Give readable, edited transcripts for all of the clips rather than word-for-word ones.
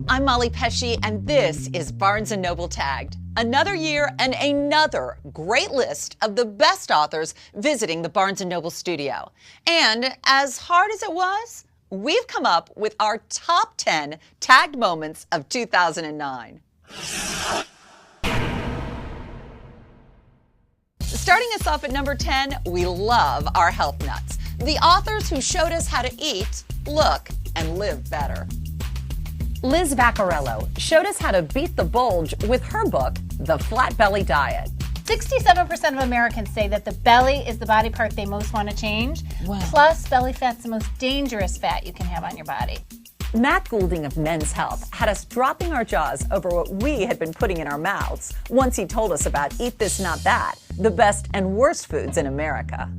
I'm Molly Pesci, and this is Barnes & Noble Tagged. Another year and another great list of the best authors visiting the Barnes & Noble studio. And as hard as it was, we've come up with our top 10 tagged moments of 2009. Starting us off at number 10, we love our health nuts. The authors who showed us how to eat, look, and live better. Liz Vaccarello showed us how to beat the bulge with her book, The Flat Belly Diet. 67% of Americans say that the belly is the body part they most want to change. Wow. Plus, belly fat's the most dangerous fat you can have on your body. Matt Goulding of Men's Health had us dropping our jaws over what we had been putting in our mouths once he told us about Eat This Not That, the best and worst foods in America.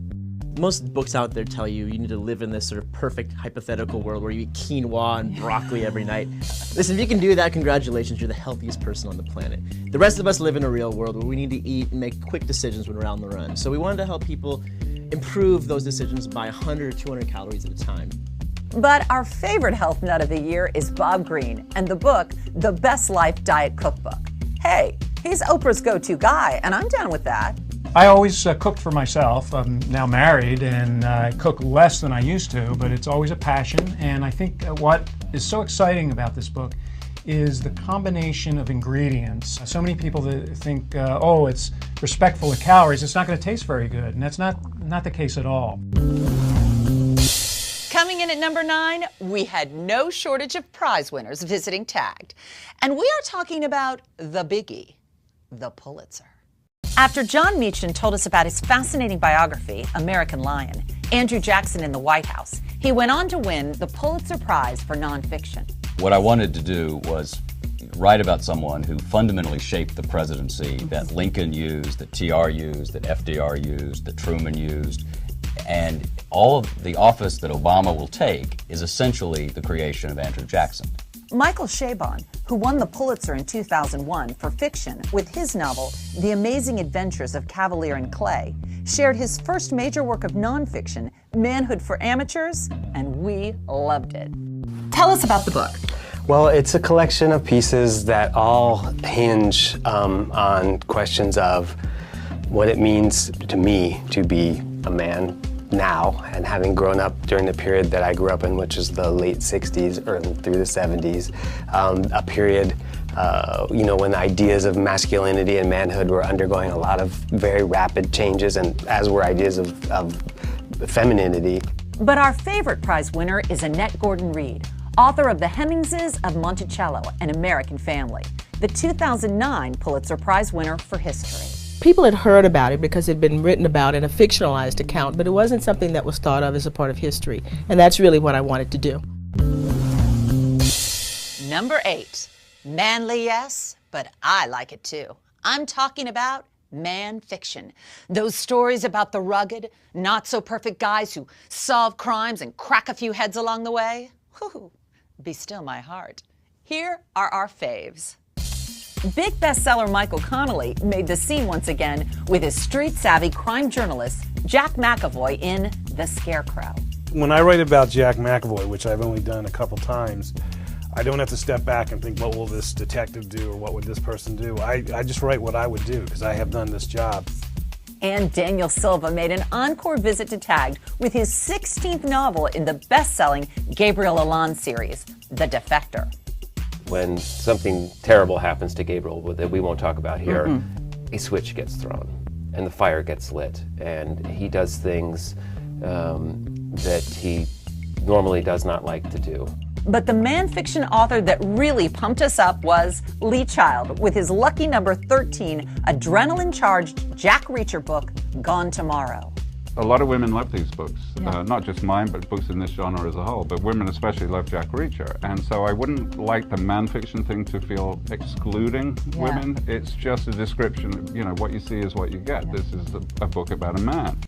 Most books out there tell you need to live in this sort of perfect hypothetical world where you eat quinoa and broccoli every night. Listen, if you can do that, congratulations, you're the healthiest person on the planet. The rest of us live in a real world where we need to eat and make quick decisions when we're on the run. So we wanted to help people improve those decisions by 100 or 200 calories at a time. But our favorite health nut of the year is Bob Greene and the book, The Best Life Diet Cookbook. Hey, he's Oprah's go-to guy, and I'm down with that. I always cooked for myself. I'm now married and I cook less than I used to, but it's always a passion. And I think what is so exciting about this book is the combination of ingredients. So many people that think, oh, it's respectful of calories, it's not going to taste very good. And that's not the case at all. Coming in at number 9, we had no shortage of prize winners visiting Tagged. And we are talking about the biggie, the Pulitzer. After John Meacham told us about his fascinating biography, American Lion, Andrew Jackson in the White House, he went on to win the Pulitzer Prize for nonfiction. What I wanted to do was write about someone who fundamentally shaped the presidency that Lincoln used, that TR used, that FDR used, that Truman used. And all of the office that Obama will take is essentially the creation of Andrew Jackson. Michael Chabon, who won the Pulitzer in 2001 for fiction with his novel, The Amazing Adventures of Cavalier and Clay, shared his first major work of nonfiction, Manhood for Amateurs, and we loved it. Tell us about the book. Well, it's a collection of pieces that all hinge on questions of what it means to me to be a man now, and having grown up during the period that I grew up in, which is the late 60s or through the 70s, a period when ideas of masculinity and manhood were undergoing a lot of very rapid changes, and as were ideas of femininity. But our favorite prize winner is Annette Gordon-Reed, author of The Hemingses of Monticello, An American Family, the 2009 Pulitzer Prize winner for history. People had heard about it because it had been written about in a fictionalized account, but it wasn't something that was thought of as a part of history, and that's really what I wanted to do. Number 8, manly yes, but I like it too. I'm talking about man fiction. Those stories about the rugged, not-so-perfect guys who solve crimes and crack a few heads along the way. Whew, be still my heart. Here are our faves. Big bestseller Michael Connelly made the scene once again with his street-savvy crime journalist Jack McAvoy in The Scarecrow. When I write about Jack McAvoy, which I've only done a couple times, I don't have to step back and think, what will this detective do or what would this person do? I just write what I would do because I have done this job. And Daniel Silva made an encore visit to Tagged with his 16th novel in the best-selling Gabriel Allon series, The Defector. When something terrible happens to Gabriel that we won't talk about here, a switch gets thrown and the fire gets lit, and he does things that he normally does not like to do. But the man fiction author that really pumped us up was Lee Child with his lucky number 13 adrenaline-charged Jack Reacher book, Gone Tomorrow. A lot of women love these books, not just mine, but books in this genre as a whole. But women especially love Jack Reacher. And so I wouldn't like the man fiction thing to feel excluding women. It's just a description, what you see is what you get. This is a book about a man.